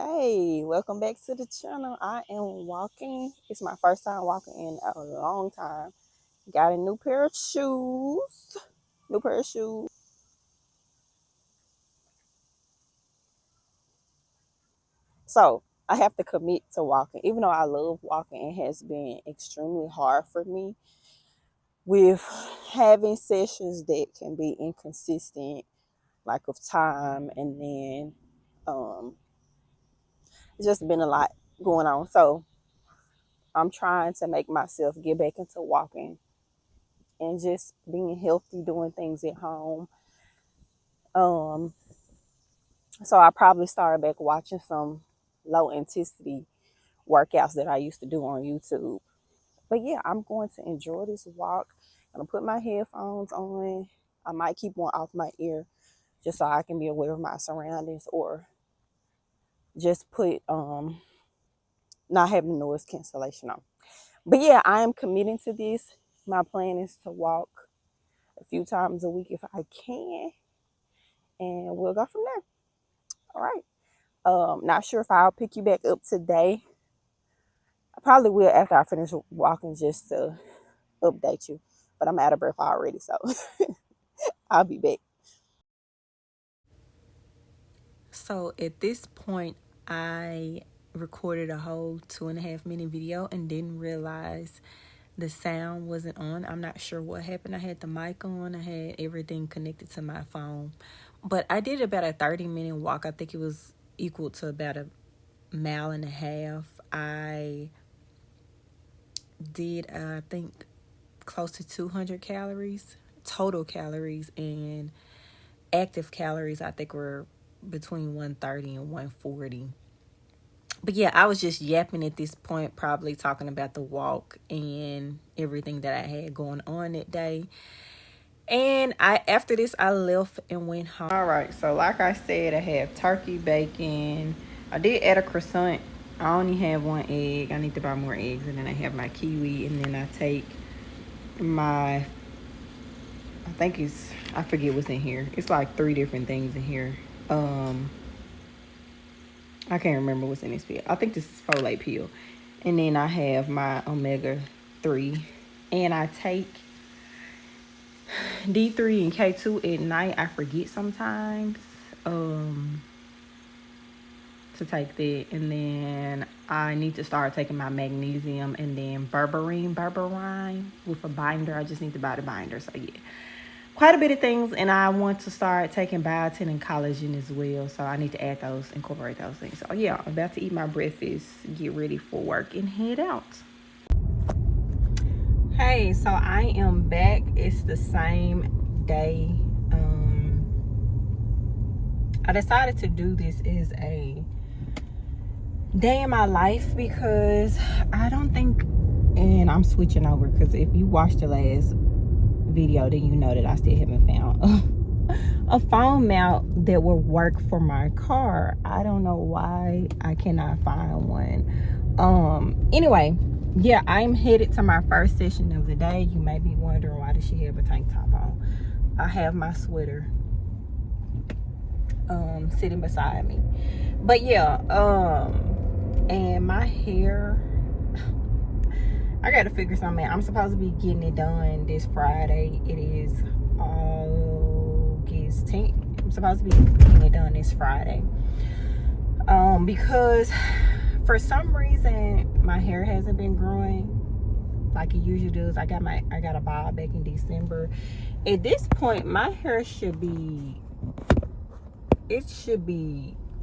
Hey, welcome back to the channel. I am walking. It's my first time walking in a long time. Got a new pair of shoes. New pair of shoes. So I have to commit to walking. Even though I love walking, it has been extremely hard for me with having sessions that can be inconsistent, like of time, and then um it's just been a lot going on. So I'm trying to make myself get back into walking and just being healthy, doing things at home. Um, so I probably started back watching some low intensity workouts that I used to do on YouTube. But yeah, I'm going to enjoy this walk. I'm gonna put my headphones on. I might keep one off my ear just so I can be aware of my surroundings, or just put not having noise cancellation on. But yeah, I am committing to this. My plan is to walk a few times a week if I can, and we'll go from there. All right. Not sure if I'll pick you back up today. I probably will after I finish walking just to update you. But I'm out of breath already, so I'll be back. So at this point, I recorded a whole 2.5 minute video and didn't realize the sound wasn't on. I'm not sure what happened. I had the mic on, I had everything connected to my phone. But I did about a 30-minute walk. I think it was equal to about a mile and a half. I did, I think, close to 200 calories, total calories, and active calories, I think, were between 130 and 140. But yeah, I was just yapping at this point, probably talking about the walk and everything that I had going on that day. And after this, I left and went home. All right, so like I said, I have turkey, bacon. I did add a croissant. I only have one egg. I need to buy more eggs. And then I have my kiwi. And then I take my, I forget what's in here. It's like 3 different things in here. I can't remember what's in this pill. I think this is folate pill. And then I have my omega-3. And I take D3 and K2 at night. I forget sometimes to take that. And then I need to start taking my magnesium and then berberine with a binder. I just need to buy the binder. So yeah, quite a bit of things. And I want to start taking biotin and collagen as well. So I need to add those, incorporate those things. So yeah, I'm about to eat my breakfast, get ready for work, and head out. Hey, so I am back. It's the same day. I decided to do this as a day in my life because I don't think, and I'm switching over because if you watched the last video, then you know that I still haven't found a phone mount that will work for my car. I don't know why I cannot find one. Anyway, yeah, I'm headed to my first session of the day. You may be wondering, why does she have a tank top on? I have my sweater sitting beside me. But yeah, and my hair, I gotta figure something out. I'm supposed to be getting it done this Friday. It is August 10th. I'm supposed to be getting it done this Friday. Because for some reason my hair hasn't been growing like it usually does. I got a bob back in December. At this point, my hair should be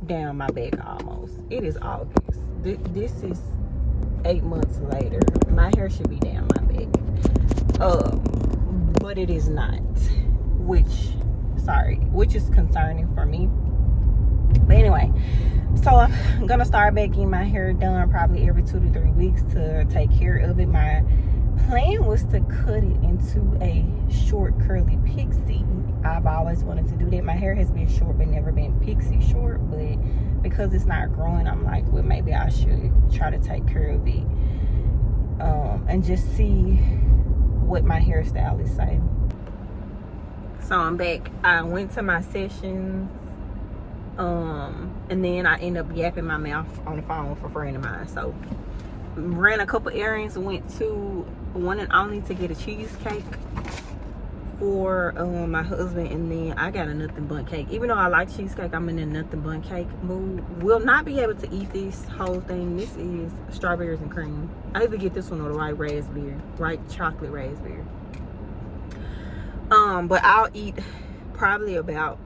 down my back almost. It is August. This is 8 months later. My hair should be down my back. But it is not. Which is concerning for me. But anyway, so I'm gonna start back getting my hair done probably every 2 to 3 weeks to take care of it. My plan was to cut it into a short curly pixie. I've always wanted to do that. My hair has been short but never been pixie short, but because it's not growing, I'm like, well, maybe I should try to take care of it and just see what my hairstyle is saying. So I'm back. I went to my sessions And then I end up yapping my mouth on the phone with a friend of mine. So ran a couple errands, went to One and Only to get a cheesecake for my husband, and then I got a nothing but cake. Even though I like cheesecake, I'm in a nothing but cake mood. Will not be able to eat this whole thing. This is strawberries and cream. I either get this one or the white chocolate raspberry. But I'll eat probably about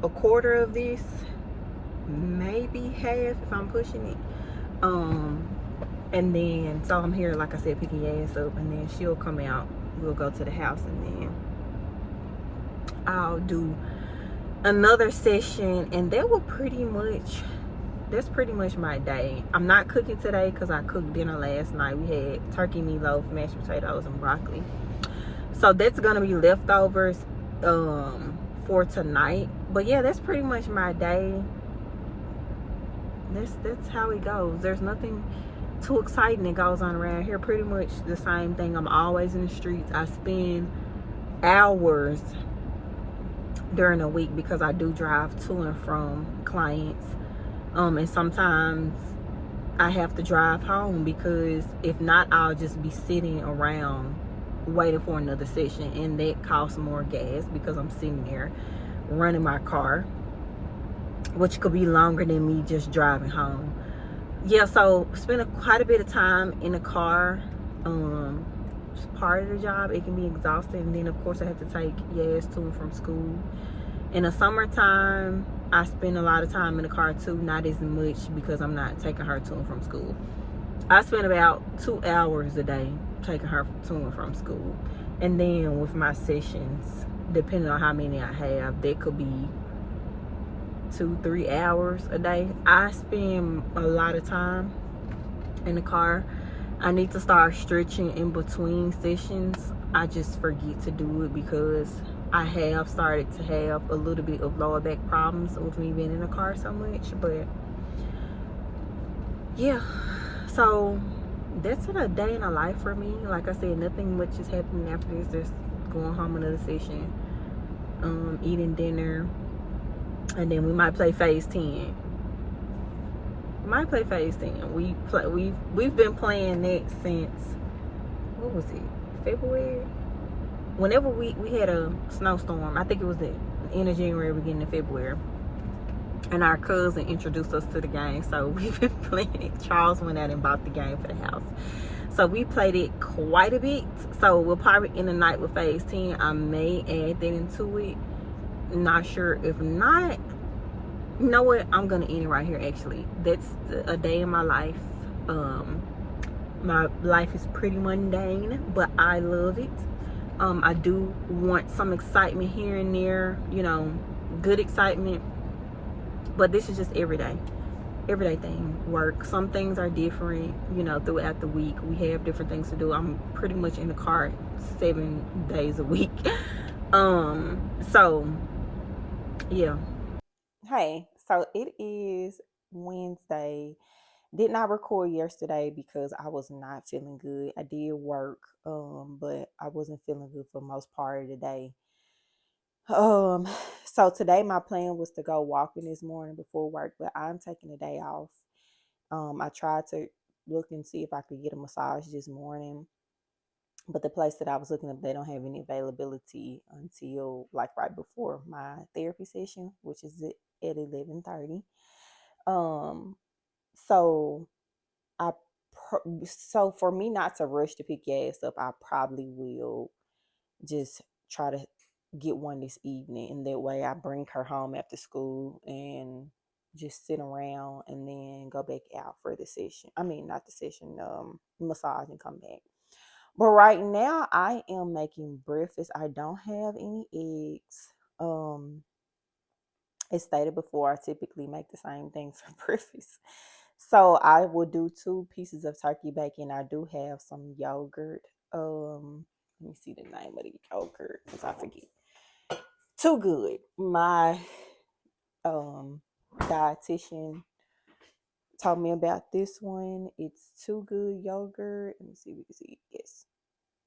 a quarter of this, maybe half if I'm pushing it. And then so I'm here, like I said, picking your ass up, and then she'll come out. We'll go to the house, and then I'll do another session, and that's pretty much my day. I'm not cooking today because I cooked dinner last night. We had turkey meatloaf, mashed potatoes, and broccoli. So that's gonna be leftovers for tonight. But yeah, that's pretty much my day. That's how it goes. There's nothing too exciting that goes on around here. Pretty much the same thing. I'm always in the streets. I spend hours during the week because I do drive to and from clients. And sometimes I have to drive home because if not, I'll just be sitting around waiting for another session, and that costs more gas because I'm sitting there running my car, which could be longer than me just driving home. Yeah, so spend quite a bit of time in the car. It's part of the job. It can be exhausting. And then of course I have to take Yas to and from school. In the summertime, I spend a lot of time in the car too, not as much because I'm not taking her to and from school. I spend about 2 hours a day taking her to and from school. And then with my sessions, depending on how many I have, that could be 2-3 hours a day. I spend a lot of time in the car. I need to start stretching in between sessions. I just forget to do it because I have started to have a little bit of lower back problems with me being in the car so much. But yeah, so that's a day in a life for me. Like I said, nothing much is happening after this. Just going home another session, eating dinner, and then we might play phase 10. We've been playing that since, what was it, February? Whenever we had a snowstorm, I think it was the end of January, beginning of February, and our cousin introduced us to the game. So we've been playing it. Charles went out and bought the game for the house, so we played it quite a bit. So we'll probably end the night with phase 10. I may add that into it, not sure. If not, you know what, I'm gonna end it right here. Actually, that's a day in my life. My life is pretty mundane, but I love it. I do want some excitement here and there, good excitement, but this is just everyday thing. Work, some things are different, throughout the week. We have different things to do. I'm pretty much in the car 7 days a week. So yeah. Hey, so it is Wednesday. Did not record yesterday because I was not feeling good. I did work, but I wasn't feeling good for most part of the day. Um, so today my plan was to go walking this morning before work, but I'm taking the day off. I tried to look and see if I could get a massage this morning, but the place that I was looking up, they don't have any availability until like right before my therapy session, which is at 11:30. Um, so I so for me not to rush to pick your ass up, I probably will just try to get one this evening, and that way I bring her home after school and just sit around and then go back out for the session. I mean, not the session, massage, and come back. But right now I am making breakfast. I don't have any eggs. As stated before, I typically make the same things for breakfast. So I will do 2 pieces of turkey bacon. I do have some yogurt. Let me see the name of the yogurt because I forget. Too Good. My um dietitian told me about this one. It's Too Good yogurt. Let me see if we can see. Yes.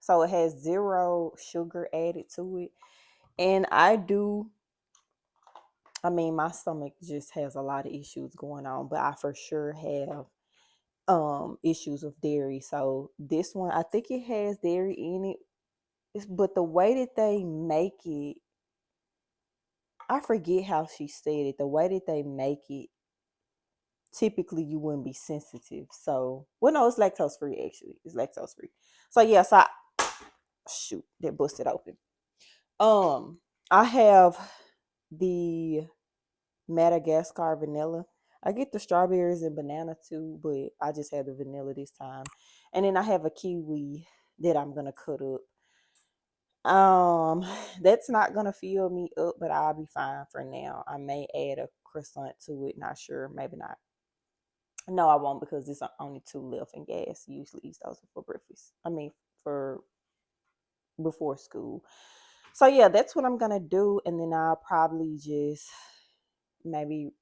So it has 0 sugar added to it. And I do I mean, my stomach just has a lot of issues going on, but I for sure have issues with dairy. So this one, I think it has dairy in it. But the way that they make it, I forget how she said it. The way that they make it, typically you wouldn't be sensitive. So, well, no, it's lactose free actually. It's lactose free. So yeah, shoot, that busted open. Um, I have the Madagascar vanilla. I get the strawberries and banana too, but I just had the vanilla this time. And then I have a kiwi that I'm gonna cut up. Um, that's not gonna fill me up, but I'll be fine for now. I may add a croissant to it, not sure, maybe not. No, I won't because there's only two left and gas usually eats those for breakfast. I mean for before school. So yeah, that's what I'm gonna do, and then I'll probably just maybe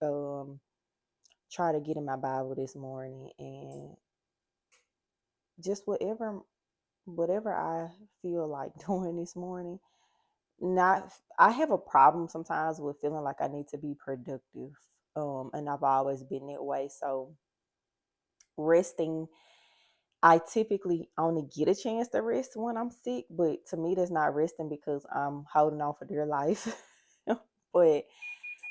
try to get in my Bible this morning and just whatever I feel like doing this morning. Not I have a problem sometimes with feeling like I need to be productive. And I've always been that way. So resting, I typically only get a chance to rest when I'm sick, but to me that's not resting because I'm holding on for dear life. But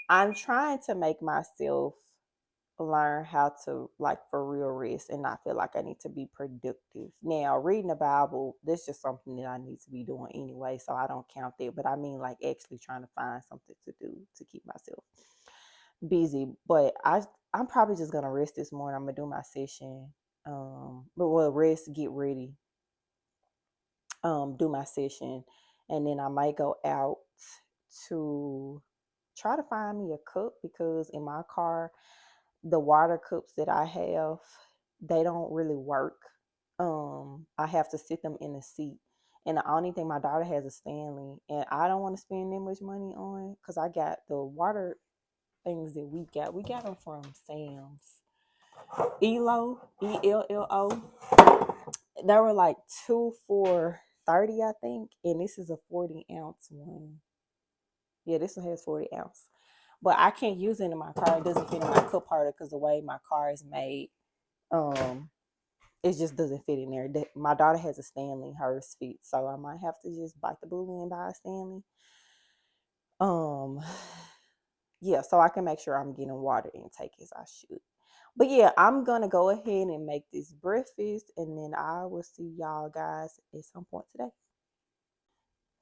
I'm trying to make myself learn how to like for real rest and not feel like I need to be productive. Now, reading the Bible, that's just something that I need to be doing anyway, so I don't count that. But I mean like actually trying to find something to do to keep myself busy. But I'm probably just gonna rest this morning. I'm gonna do my session. But well rest, get ready, do my session, and then I might go out to try to find me a cup because in my car the water cups that I have, they don't really work. I have to sit them in the seat. And the only thing my daughter has is Stanley, and I don't want to spend that much money on because I got the water things that we got. We got them from Sam's. Elo, ELLO. They were like 2 for $30, I think, and this is a 40-ounce one. Yeah, this one has 40 ounce. But I can't use it in my car. It doesn't fit in my cup holder because the way my car is made, um, it just doesn't fit in there. My daughter has a Stanley, hers fits, so I might have to just bite the bullet and buy a Stanley. Um, yeah, so I can make sure I'm getting water intake as I should. But yeah, I'm gonna go ahead and make this breakfast, and then I will see y'all guys at some point today.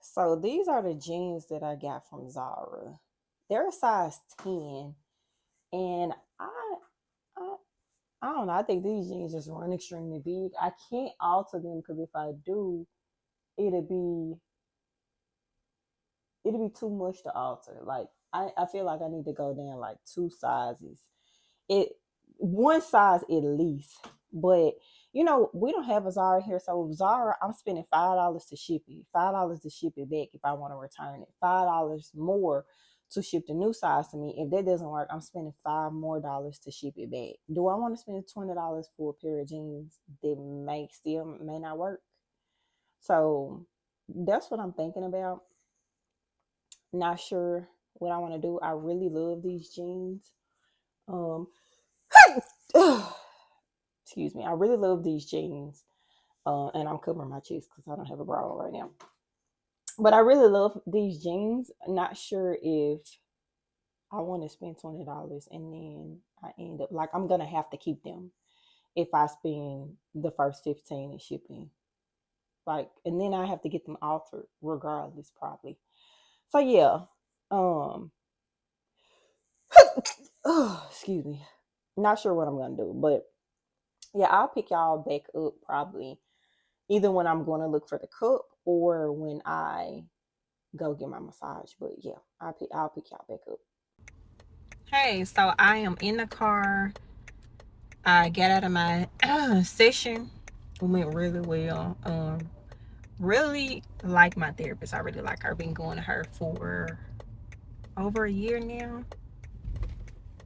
So these are the jeans that I got from Zara. They're a size 10, and I I don't know. I think these jeans just run extremely big. I can't alter them because if I do, it'll be it'll be too much to alter. Like I feel like I need to go down like two sizes. It one size at least. But we don't have a Zara here. So Zara, I'm spending $5 to ship it. $5 to ship it back if I want to return it. $5 more to ship the new size to me. If that doesn't work, I'm spending $5 more to ship it back. Do I want to spend $20 for a pair of jeans that may not work? So that's what I'm thinking about. Not sure what I want to do. I really love these jeans. Um, excuse me. I really love these jeans. And I'm covering my chest because I don't have a bra on right now. But I really love these jeans. Not sure if I want to spend $20 and then I end up like I'm gonna have to keep them if I spend the first 15 in shipping. Like, and then I have to get them altered regardless, probably. So yeah. Um excuse me. Not sure what I'm gonna do, but yeah, I'll pick y'all back up probably either when I'm going to look for the cup or when I go get my massage. But yeah, I'll pick y'all back up. Hey, so I am in the car. I got out of my session. It went really well. Really like my therapist. I really like her. Been going to her for over a year now.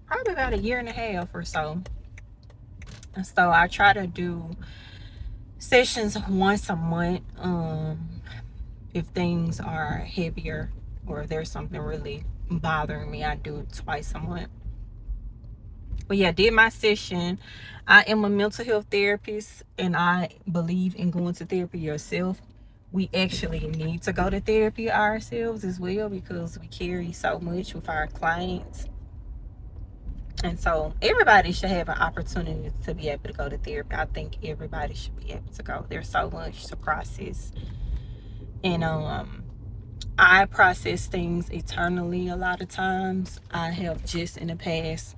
Probably about a year and a half or so. And so I try to do sessions once a month. If things are heavier or if there's something really bothering me. I do it twice a month. But yeah, did my session. I am a mental health therapist, and I believe in going to therapy yourself. We actually need to go to therapy ourselves as well, because we carry so much with our clients. And so everybody should have an opportunity to be able to go to therapy. I think everybody should be able to go. There's so much to process. And I process things eternally a lot of times. I have just in the past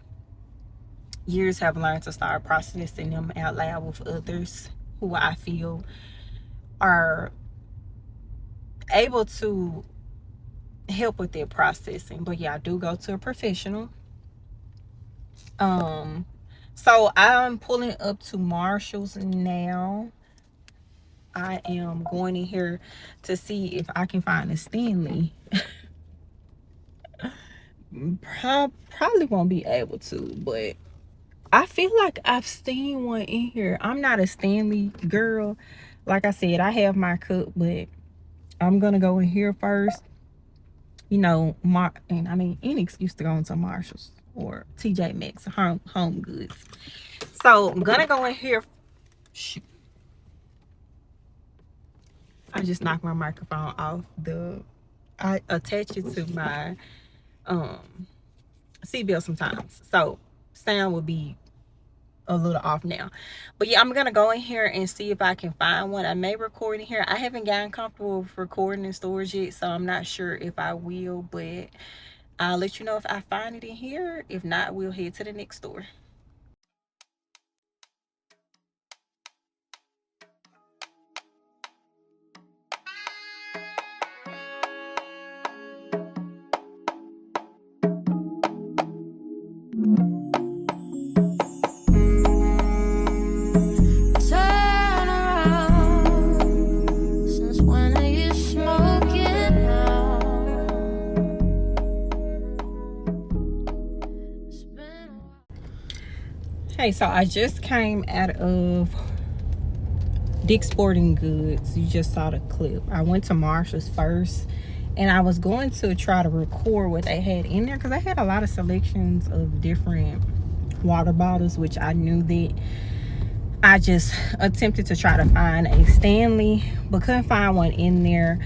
years have learned to start processing them out loud with others who I feel are able to help with their processing. But yeah, I do go to a professional. So I'm pulling up to Marshall's now. I am going in here to see if I can find a Stanley. Probably won't be able to, but I feel like I've seen one in here. I'm not a Stanley girl. Like I said, I have my cup, but I'm gonna go in here first. You know, any excuse to go into Marshall's or TJ Maxx, home goods. So I'm gonna go in here. Shoot. I just knocked my microphone off. I attach it to my seatbelt sometimes, so sound will be a little off now. But yeah, I'm gonna go in here and see if I can find one. I may record in here. I haven't gotten comfortable with recording in storage yet, so I'm not sure if I will, but I'll let you know if I find it in here. If not, we'll head to the next store. Hey, so I just came out of Dick's Sporting Goods. You just saw the clip. I went to Marshall's first, and I was going to try to record what they had in there, because they had a lot of selections of different water bottles, which I knew that. I just attempted to try to find a Stanley, but couldn't find one in there.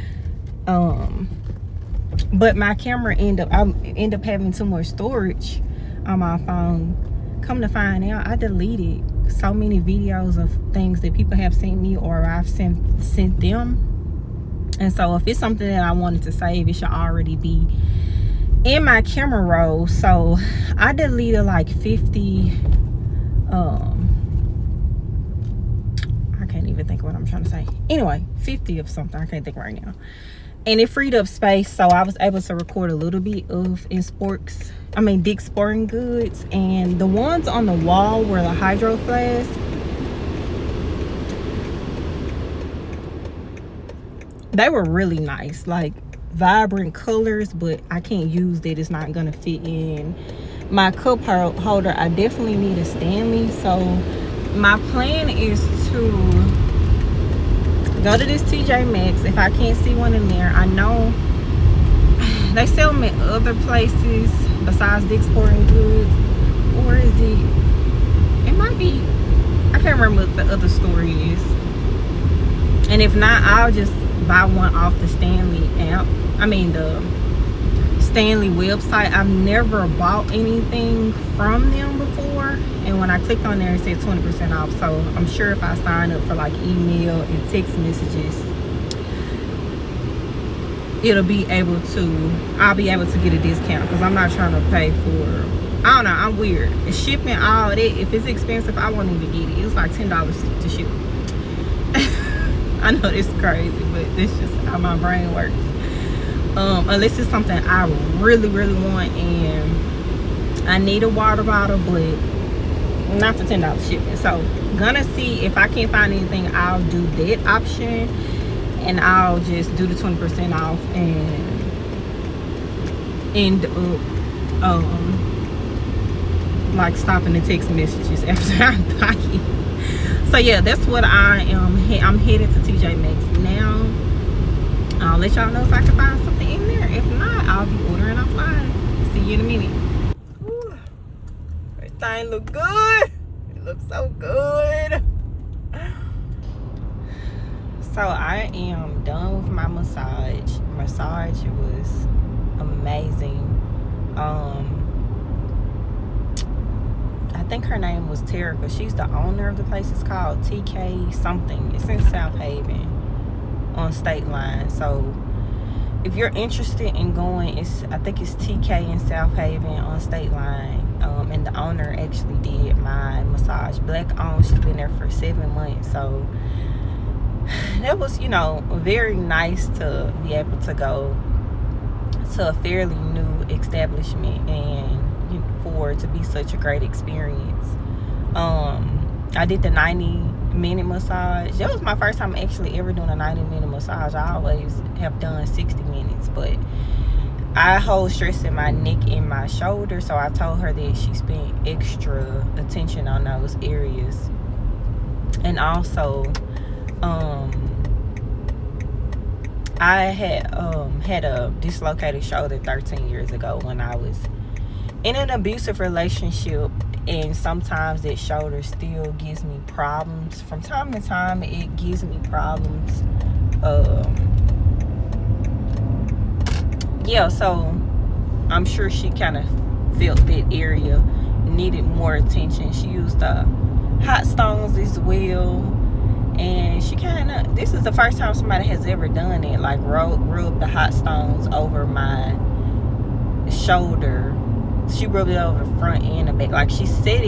But my camera I ended up having too much storage on my phone. Come to find out, I deleted so many videos of things that people have sent me, or I've sent them. And so if it's something that I wanted to save, it should already be in my camera roll. So I deleted like 50 I can't even think of what I'm trying to say. Anyway, 50 of something, I can't think right now. And it freed up space, so I was able to record a little bit of Dick's Sporting Goods. And the ones on the wall were the Hydro Flask. They were really nice, like vibrant colors, but I can't use that. It's not gonna fit in my cup holder. I definitely need a Stanley. So my plan is to go to this TJ Maxx. If I can't see one in there, I know they sell them at other places besides Dick's Sporting Goods. Or is it might be, I can't remember what the other store is. And if not, I'll just buy one off the Stanley app. The Stanley website. I've never bought anything from them before, and when I clicked on there, it said 20% off. So I'm sure if I sign up for like email and text messages, I'll be able to get a discount, because I'm not trying to pay for, I don't know, I'm weird. It's shipping, all that. If it's expensive, I won't even get it. It's like $10 to ship. I know this is crazy, but this is just how my brain works. Unless it's something I really, really want and I need a water bottle, but not for $10 shipping. So gonna see if I can't find anything. I'll do that option, and I'll just do the 20% off and end up like stopping the text messages after I buy it. So yeah, that's what I'm headed to TJ Maxx now. I'll let y'all know if I can find something in there. If not, I'll be ordering offline. you in a minute. Whew. Everything look good. It looks so good. So I am done with my massage. Massage was amazing. I think her name was Terica. She's the owner of the place. It's called TK something. It's in South Haven on State Line. So if you're interested in going, I think it's TK in South Haven on State Line. And the owner actually did my massage. Black owned. She's been there for 7 months. So that was, very nice to be able to go to a fairly new establishment and for it to be such a great experience. I did the 90-minute massage. That was my first time actually ever doing a 90-minute massage. I always have done 60 minutes, but I hold stress in my neck and my shoulder, so I told her that she spent extra attention on those areas. And also, I had a dislocated shoulder 13 years ago when I was in an abusive relationship, and sometimes that shoulder still gives me problems. From time to time, it gives me problems. So I'm sure she kind of felt that area needed more attention. She used hot stones as well, and she this is the first time somebody has ever done it, like rub the hot stones over my shoulder. She rubbed it over the front and the back. Like she said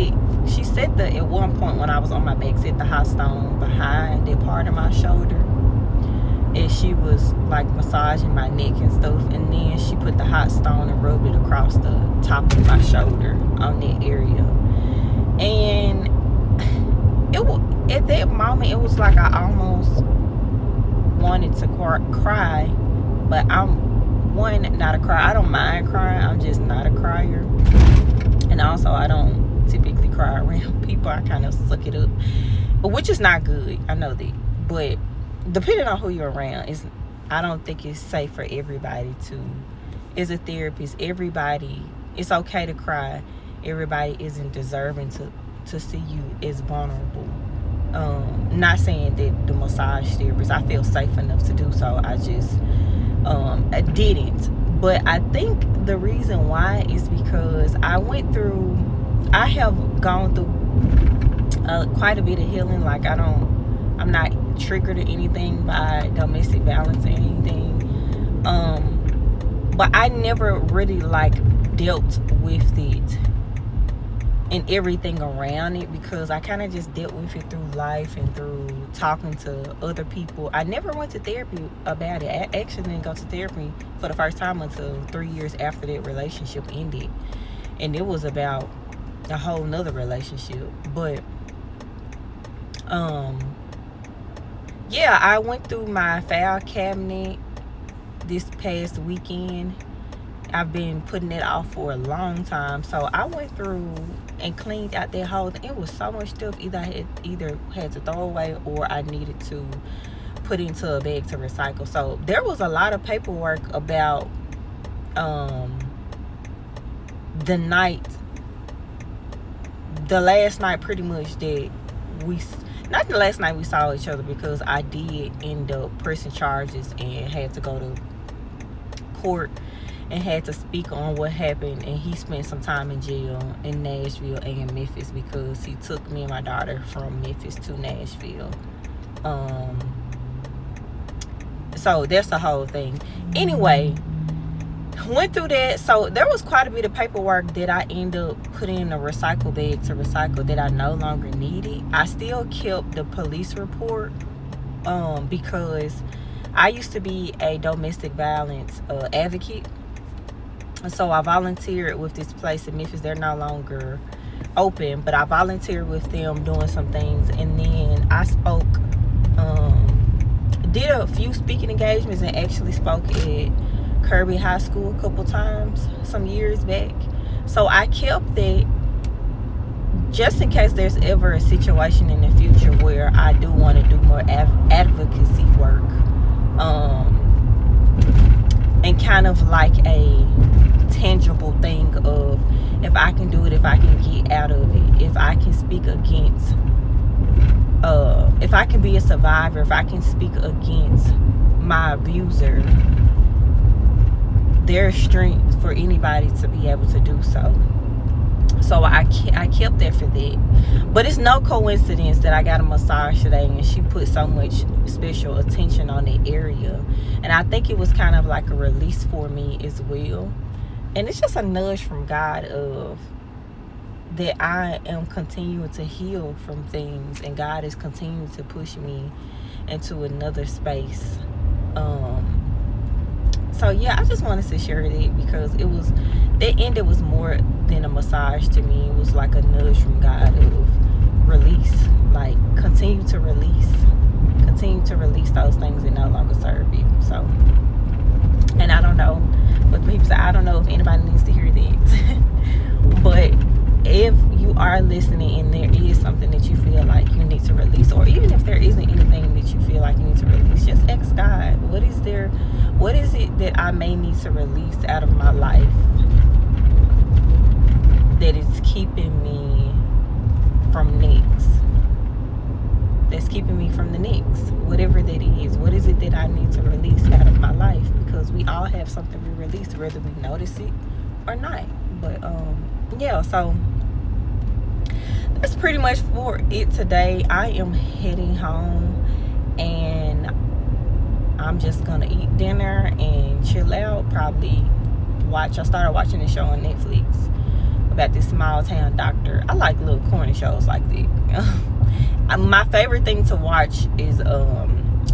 at one point when I was on my back, set the hot stone behind that part of my shoulder, and she was like massaging my neck and stuff, and then she put the hot stone and rubbed it across the top of my shoulder on that area. And at that moment, it was like I almost wanted to cry, but I'm not a crier. I don't mind crying. I'm just not a crier. And also, I don't typically cry around people. I kind of suck it up, which is not good. I know that. But depending on who you're around, I don't think it's safe for everybody to. As a therapist, it's okay to cry. Everybody isn't deserving to see you as vulnerable. Not saying that the massage therapist, I feel safe enough to do so. I just I didn't. But I think the reason why is because I have gone through quite a bit of healing. Like I'm not triggered or anything by domestic violence or anything. But I never really dealt with it and everything around it, because I kind of just dealt with it through life and through talking to other people. I never went to therapy about it. I actually didn't go to therapy for the first time until 3 years after that relationship ended, and it was about a whole nother relationship. But I went through my file cabinet this past weekend. I've been putting it off for a long time, so I went through and cleaned out that whole thing. It was so much stuff either had to throw away or I needed to put into a bag to recycle. So there was a lot of paperwork about the last night pretty much that not the last night we saw each other, because I did end up pressing charges and had to go to court and had to speak on what happened, and he spent some time in jail in Nashville and in Memphis because he took me and my daughter from Memphis to Nashville. So that's the whole thing. Anyway, went through that. So there was quite a bit of paperwork that I ended up putting in a recycle bag to recycle that I no longer needed. I still kept the police report because I used to be a domestic violence advocate. So I volunteered with this place in Memphis. They're no longer open, but I volunteered with them doing some things. And then I spoke, did a few speaking engagements, and actually spoke at Kirby High School a couple times some years back. So I kept that just in case there's ever a situation in the future where I do want to do more advocacy work, and kind of like a tangible thing of if I can do it, if I can get out of it, if I can speak against, if I can be a survivor, if I can speak against my abuser, there's strength for anybody to be able to do so. So I kept that for that. But it's no coincidence that I got a massage today and she put so much special attention on that area. And I think it was kind of like a release for me as well. And it's just a nudge from God of that I am continuing to heal from things, and God is continuing to push me into another space. So yeah, I just wanted to share that because it was, that ended was more than a massage to me. It was like a nudge from God of release, like continue to release those things that no longer serve you. So, and I don't know, but people say, I don't know if anybody needs to hear that. But if you are listening and there is something that you feel like you need to release, or even if there isn't anything that you feel like you need to release, just ask God, what is it that I may need to release out of my life that is keeping me from next, that's keeping me from the next, whatever that is. What is it that I need to release out of my life? Because we all have something we release, whether we notice it or not. But yeah, so that's pretty much for it today. I am heading home and I'm just gonna eat dinner and chill out, probably I started watching this show on Netflix about this small town doctor. I like little corny shows like that. My favorite thing to watch is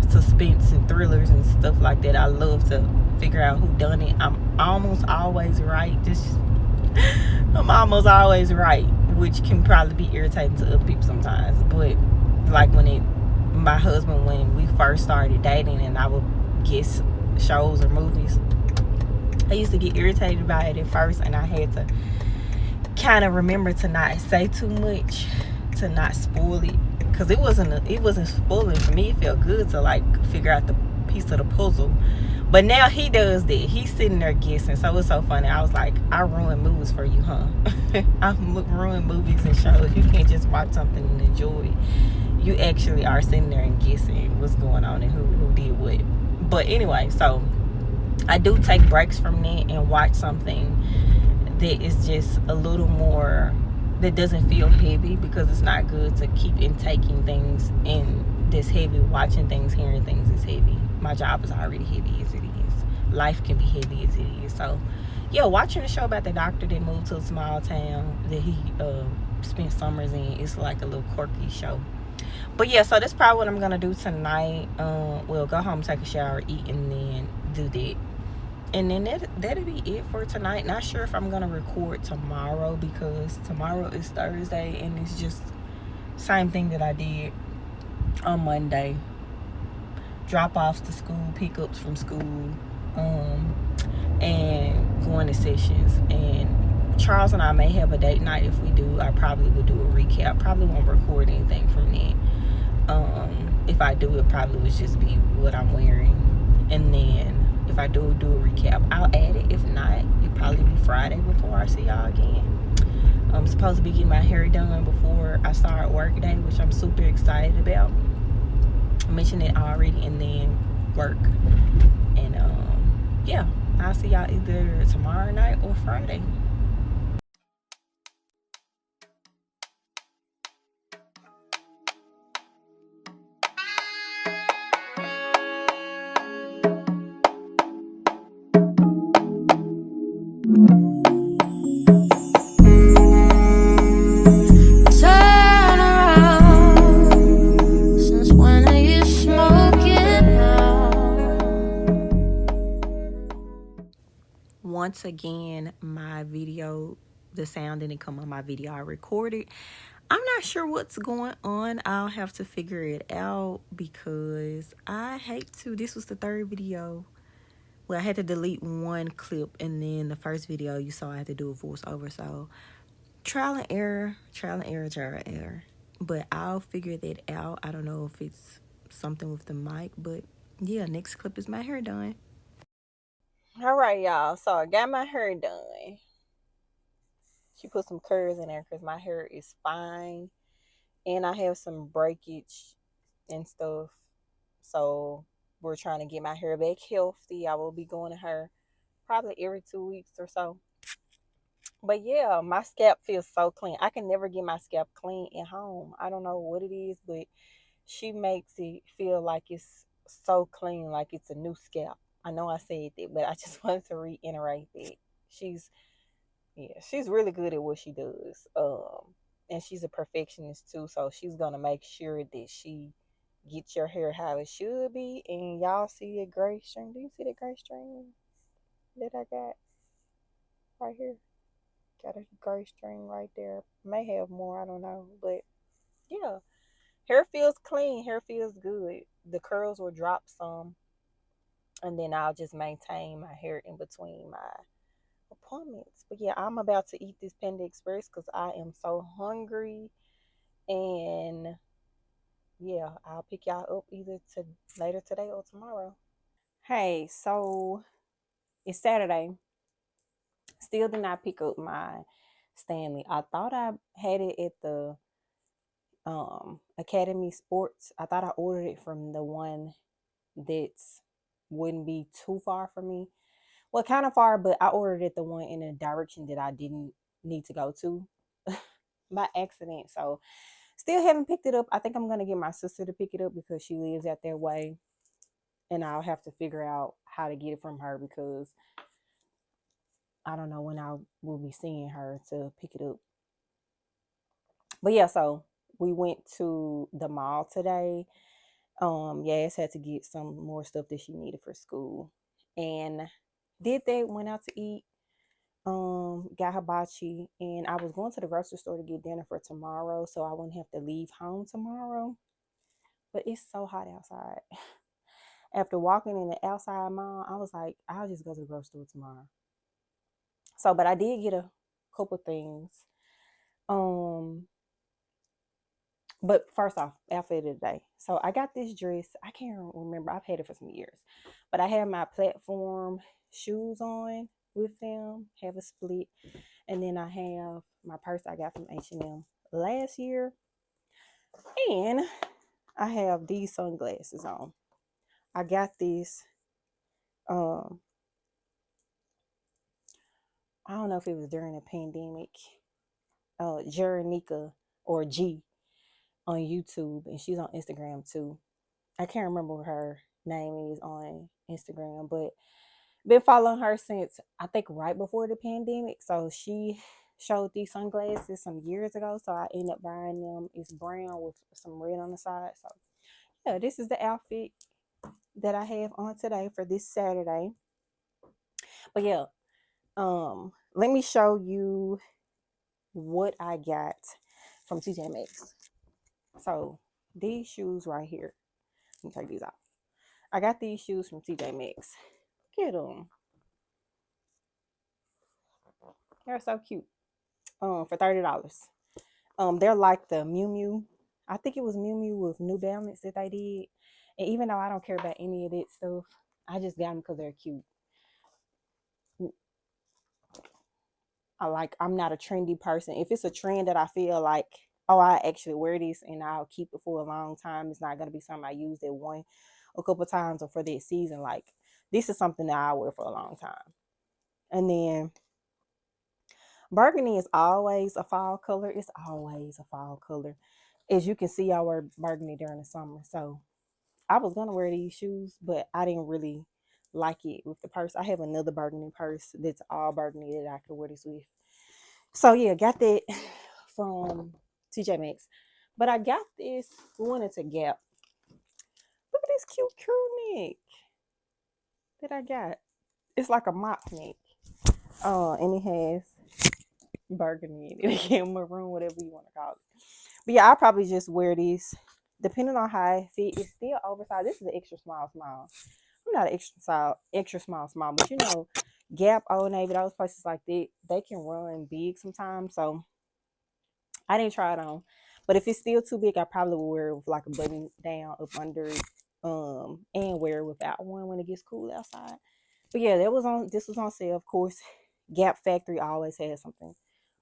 suspense and thrillers and stuff like that. I love to figure out who done it. I'm almost always right, which can probably be irritating to other people sometimes. But like my husband, when we first started dating and I would guess shows or movies, I used to get irritated by it at first, and I had to kind of remember to not say too much, to not spoil it, because it wasn't spoiling for me. It felt good to like figure out the piece of the puzzle. But now he does that. He's sitting there guessing. So it's so funny. I was like, I ruin movies for you, huh? I ruin movies and shows. You can't just watch something and enjoy it. You actually are sitting there and guessing what's going on and who did what. But anyway, so I do take breaks from that and watch something that is just a little more, that doesn't feel heavy, because it's not good to keep intaking things in this heavy. Watching things, hearing things is heavy. My job is already heavy as it is. Life can be heavy as it is. So yeah, watching a show about the doctor that moved to a small town that he spent summers in, it's like a little quirky show. But yeah, so that's probably what I'm gonna do tonight. We'll go home, take a shower, eat, and then do that. And then that'll be it for tonight. Not sure if I'm gonna record tomorrow, because tomorrow is Thursday and it's just same thing that I did on Monday. Drop-offs to school, pickups from school, and going to sessions. And Charles and I may have a date night. If we do, I probably will do a recap. Probably won't record anything from that. If I do, it probably would just be what I'm wearing. And then if I do a recap, I'll add it. If not, it'll probably be Friday before I see y'all again. I'm supposed to be getting my hair done before I start work day, which I'm super excited about. I mentioned it already. And then work. And yeah, I'll see y'all either tomorrow night or Friday. Once again, my video, the sound didn't come on my video I recorded. I'm not sure what's going on. I'll have to figure it out, because I hate to. This was the third video. Well, I had to delete one clip, and then the first video you saw I had to do a voiceover. So trial and error. But I'll figure that out. I don't know if it's something with the mic, but yeah, next clip is my hair done. All right, y'all. So I got my hair done. She put some curls in there because my hair is fine, and I have some breakage and stuff. So we're trying to get my hair back healthy. I will be going to her probably every 2 weeks or so. But yeah, my scalp feels so clean. I can never get my scalp clean at home. I don't know what it is, but she makes it feel like it's so clean, like it's a new scalp. I know I said that, but I just wanted to reiterate that. She's she's really good at what she does. And she's a perfectionist too, so she's gonna make sure that she gets your hair how it should be. And y'all see the gray string? Do you see the gray string that I got right here? Got a gray string right there. May have more, I don't know. But yeah, hair feels clean. Hair feels good. The curls will drop some, and then I'll just maintain my hair in between my appointments. But yeah, I'm about to eat this Panda Express because I am so hungry. And yeah, I'll pick y'all up either to later today or tomorrow. Hey, so it's Saturday. Still did not pick up my Stanley. I thought I had it at the Academy Sports. I thought I ordered it from the one that's wouldn't be too far from me. Well, kind of far, but I ordered it the one in a direction that I didn't need to go to by accident. So still haven't picked it up. I think I'm gonna get my sister to pick it up because she lives out their way, and I'll have to figure out how to get it from her because I don't know when I will be seeing her to pick it up. But yeah, so we went to the mall today. Yas had to get some more stuff that she needed for school, and did that. Went out to eat. Got hibachi, and I was going to the grocery store to get dinner for tomorrow, so I wouldn't have to leave home tomorrow. But it's so hot outside. After walking in the outside mall, I was like, I'll just go to the grocery store tomorrow. So, but I did get a couple things. Um, but first off, outfit of the day. So I got this dress. I can't remember. I've had it for some years, but I have my platform shoes on with them. Have a split, and then I have my purse I got from H&M last year, and I have these sunglasses on. I got this. Um, I don't know if it was during the pandemic. Jerenika or G on YouTube, and she's on Instagram too. I can't remember what her name is on Instagram, but been following her since I think right before the pandemic. So she showed these sunglasses some years ago, so I ended up buying them. It's brown with some red on the side. So yeah, this is the outfit that I have on today for this Saturday. But yeah, let me show you what I got from TJ Maxx. So these shoes right here. Let me take these out. I got these shoes from TJ Maxx. Look at them. They're so cute. For $30. They're like the Miu Miu. I think it was Miu Miu with New Balance that they did. And even though I don't care about any of that stuff, I just got them because they're cute. I'm not a trendy person. If it's a trend that I feel like, oh, I actually wear this and I'll keep it for a long time, it's not gonna be something I use that one a couple times or for that season. Like this is something that I wear for a long time. And then burgundy is always a fall color. It's always a fall color. As you can see, I wear burgundy during the summer. So I was gonna wear these shoes, but I didn't really like it with the purse. I have another burgundy purse that's all burgundy that I could wear this with. So yeah, got that from TJ Maxx. But I got this. We went into Gap. Look at this cute crew neck that I got. It's like a mock neck. And it has burgundy in it, again, maroon, whatever you want to call it. But yeah, I'll probably just wear these. Depending on how I fit, it's still oversized. This is an extra small, small. I'm not an extra small, small, but you know, Gap, Old Navy, those places like that, they can run big sometimes. So I didn't try it on. But if it's still too big, I probably will wear it with like a button down up under it. And wear it without one when it gets cool outside. But yeah, that was on. This was on sale, of course. Gap Factory always has something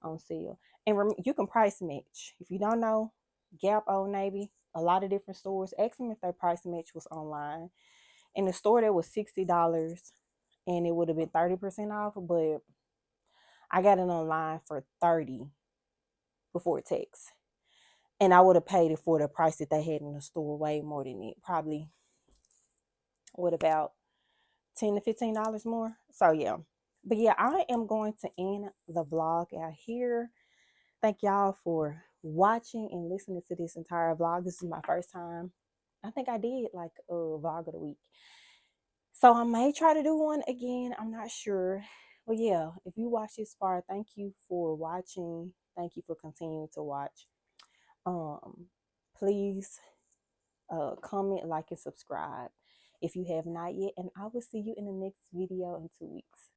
on sale, and you can price match. If you don't know, Gap, Old Navy, a lot of different stores. Ask them if their price match was online. In the store, that was $60, and it would have been 30% off. But I got it online for 30 before tax, and I would have paid it for the price that they had in the store, way more than it. Probably what about $10 to $15 more. So yeah. But yeah, I am going to end the vlog out here. Thank y'all for watching and listening to this entire vlog. This is my first time. I think I did like a vlog of the week. So I may try to do one again. I'm not sure. But yeah, if you watch this far, thank you for watching. Thank you for continuing to watch. Please comment, like, and subscribe if you have not yet. And I will see you in the next video in 2 weeks.